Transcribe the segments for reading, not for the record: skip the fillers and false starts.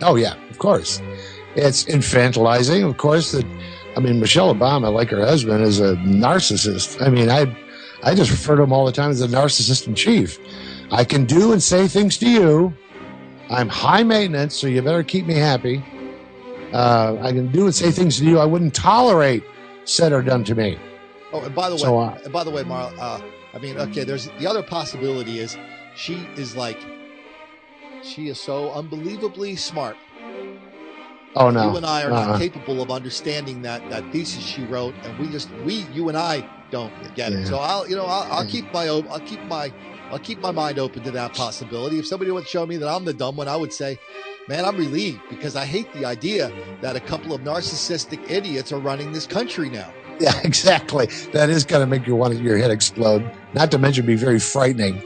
Oh yeah, of course. It's infantilizing, of course. Michelle Obama, like her husband, is a narcissist. I just refer to him all the time as a narcissist in chief. I can do and say things to you. I'm high maintenance, so you better keep me happy. I can do and say things to you I wouldn't tolerate said or done to me. Oh, and by the way, Marl, there's the other possibility is she is so unbelievably smart. Oh no! You and I are not capable of understanding that thesis she wrote, and you and I don't get it. So I'll keep my mind open to that possibility. If somebody would show me that I'm the dumb one, I would say, man, I'm relieved, because I hate the idea that a couple of narcissistic idiots are running this country now. Yeah, exactly. That is going to make your head explode. Not to mention be very frightening.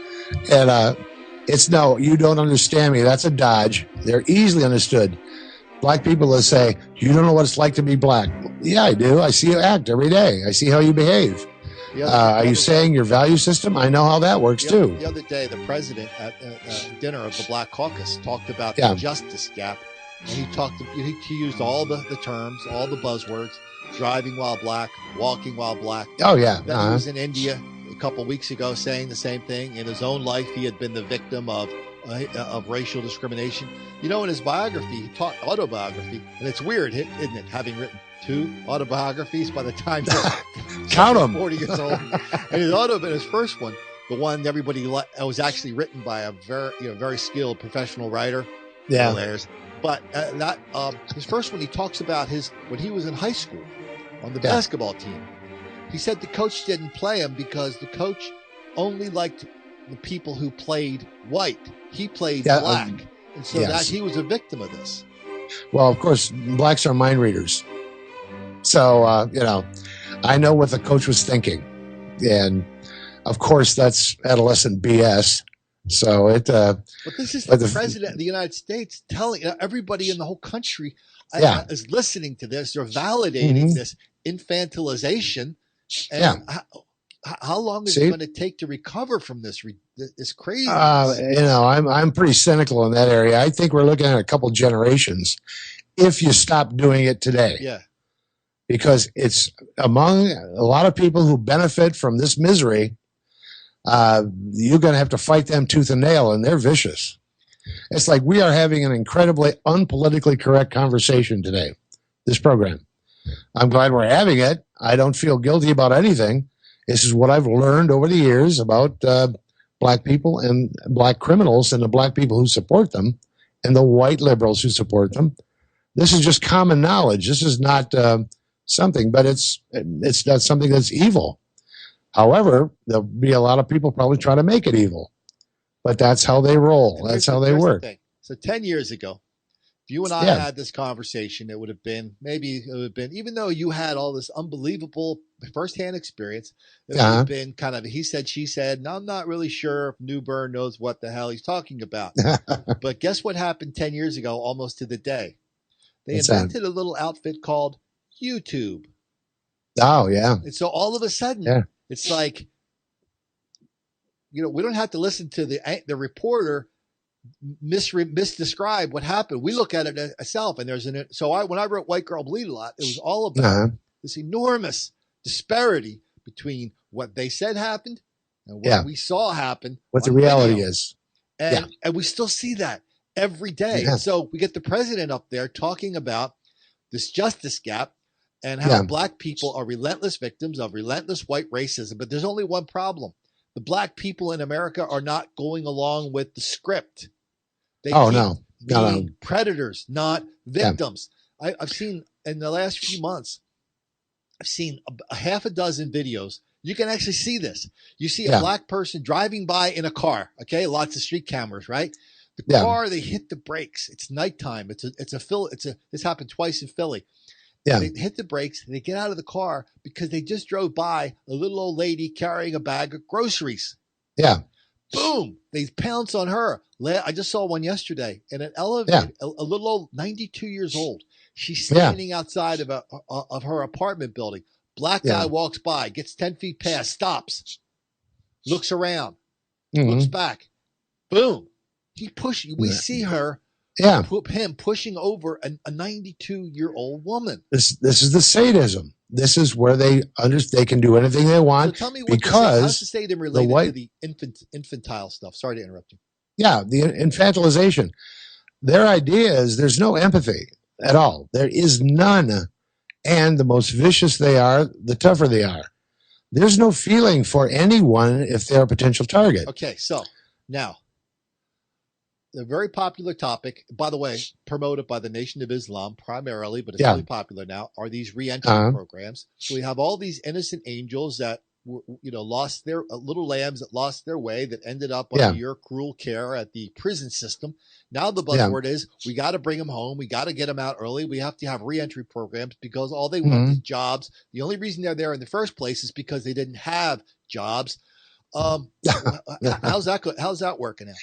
And it's no, you don't understand me. That's a dodge. They're easily understood. Black people will say, you don't know what it's like to be black. Yeah, I do. I see you act every day. I see how you behave. Are you saying your value system? I know how that works too. The other day, the president at dinner of the Black Caucus talked about the justice gap. And he used all the terms, all the buzzwords: driving while black, walking while black. Oh, yeah. Then he was in India a couple of weeks ago saying the same thing. In his own life, he had been the victim of racial discrimination. In his biography, he taught autobiography, and it's weird, isn't it, having written 2 autobiographies by the time he's count them 40 years old. And his first one, the one everybody was actually written by a very skilled professional writer. Yeah. But his first one, he talks about when he was in high school on the basketball team. He said the coach didn't play him because the coach only liked the people who played white. He played black. And so that he was a victim of this. Well, of course, blacks are mind readers. So, I know what the coach was thinking. And, of course, that's adolescent BS. So but this is the president of the United States telling everybody in the whole country is listening to this. They're validating this infantilization. And how long is it going to take to recover from this crazy? I'm pretty cynical in that area. I think we're looking at a couple generations if you stop doing it today. Yeah. Because it's among a lot of people who benefit from this misery. You're going to have to fight them tooth and nail, and they're vicious. It's like we are having an incredibly unpolitically correct conversation today, this program. I'm glad we're having it. I don't feel guilty about anything. This is what I've learned over the years about black people and black criminals and the black people who support them and the white liberals who support them. This is just common knowledge. This is not something, but it's not something that's evil. However, there'll be a lot of people probably try to make it evil, but that's how they roll. That's how they work. So 10 years ago, if you and I had this conversation, it would have been, even though you had all this unbelievable firsthand experience, it would have been kind of he said, she said, and I'm not really sure if Newburn knows what the hell he's talking about. But guess what happened 10 years ago, almost to the day? They invented a little outfit called YouTube. Oh, yeah. And so all of a sudden, it's like, we don't have to listen to the reporter misdescribe what happened. We look at it ourselves, and when I wrote White Girl Bleed a Lot, it was all about this enormous disparity between what they said happened and what we saw happen. What the reality is. And we still see that every day. Yeah. So we get the president up there talking about this justice gap and how black people are relentless victims of relentless white racism. But there's only one problem. The black people in America are not going along with the script. They being predators, not victims. Yeah. I've seen in the last few months, I've seen a half a dozen videos. You can actually see this. You see a black person driving by in a car. Okay, lots of street cameras, right? The car, they hit the brakes. It's nighttime. This happened twice in Philly. Yeah. They hit the brakes and they get out of the car because they just drove by a little old lady carrying a bag of groceries. Yeah. Boom. They pounce on her. I just saw one yesterday in an elevator, a little old, 92 years old. She's standing outside of her apartment building. Black guy walks by, gets 10 feet past, stops, looks around, looks back. Boom. He pushes. We see her Yeah. Him pushing over a 92-year-old woman. This is the sadism. This is where they can do anything they want. So tell me what how's the sadism related to the infantile stuff? Sorry to interrupt you. Yeah, the infantilization. Their idea is there's no empathy at all. There is none. And the most vicious they are, the tougher they are. There's no feeling for anyone if they're a potential target. Okay, so now, the very popular topic, by the way, promoted by the Nation of Islam primarily, but it's really popular now, are these re-entry programs. So we have all these innocent angels that lost their little lambs that lost their way, that ended up under your cruel care at the prison system. Now the buzzword is we got to bring them home. We got to get them out early. We have to have re-entry programs because all they want is jobs. The only reason they're there in the first place is because they didn't have jobs. How's that working out?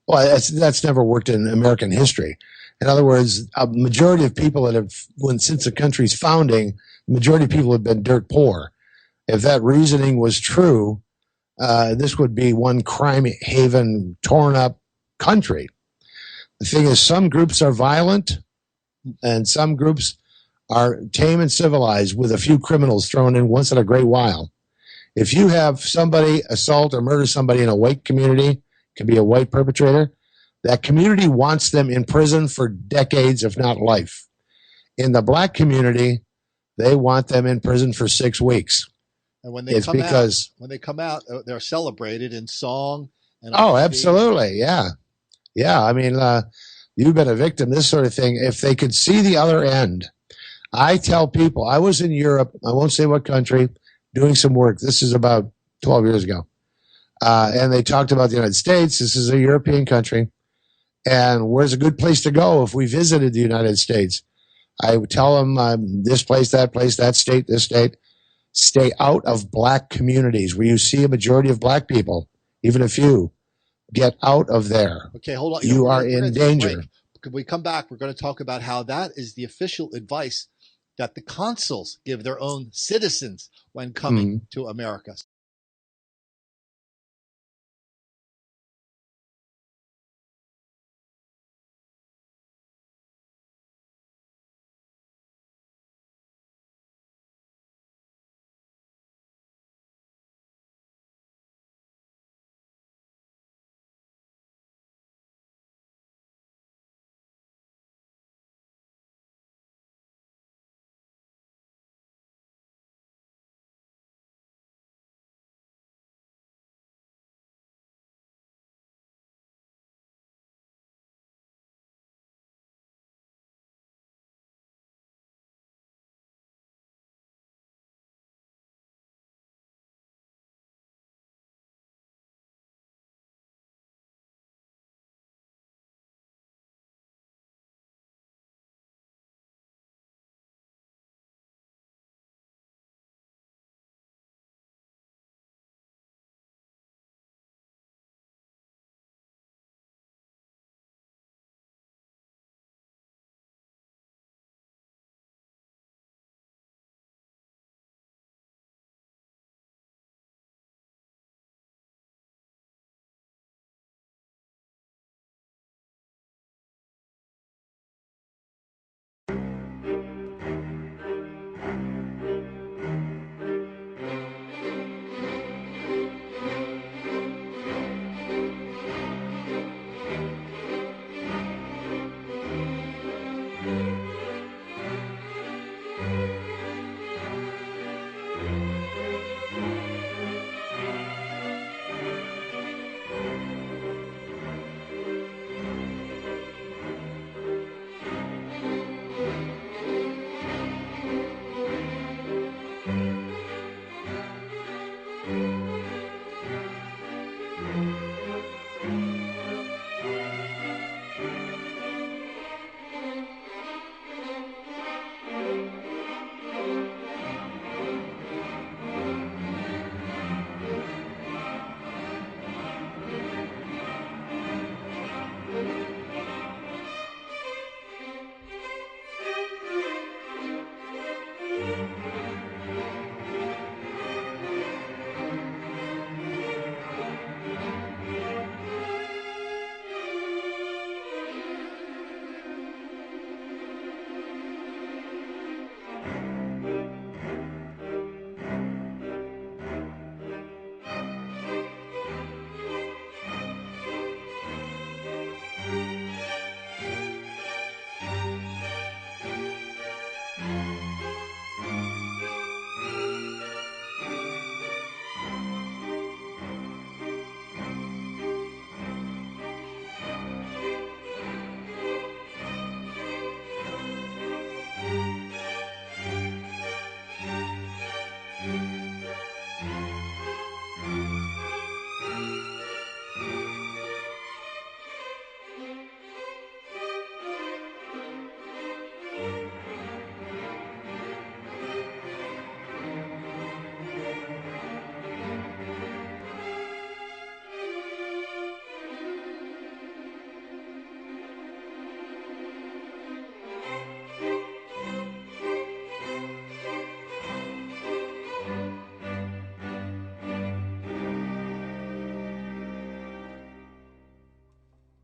Well, that's never worked in American history. In other words, a majority of people that have, since the country's founding, the majority of people have been dirt poor. If that reasoning was true, this would be one crime haven, torn up country. The thing is, some groups are violent and some groups are tame and civilized with a few criminals thrown in once in a great while. If you have somebody assault or murder somebody in a white community, can be a white perpetrator, that community wants them in prison for decades, if not life. In the black community, they want them in prison for 6 weeks. And when they come out, they're celebrated in song. And absolutely, yeah. I mean, you've been a victim, this sort of thing. If they could see the other end, I tell people, I was in Europe, I won't say what country, doing some work. This is about 12 years ago. And they talked about the United States. This is a European country. And where's a good place to go if we visited the United States? I would tell them this place, that state, this state. Stay out of black communities where you see a majority of black people, even a few. Get out of there. Okay, hold on. You are in danger. When we come back, we're going to talk about how that is the official advice that the consuls give their own citizens when coming to America.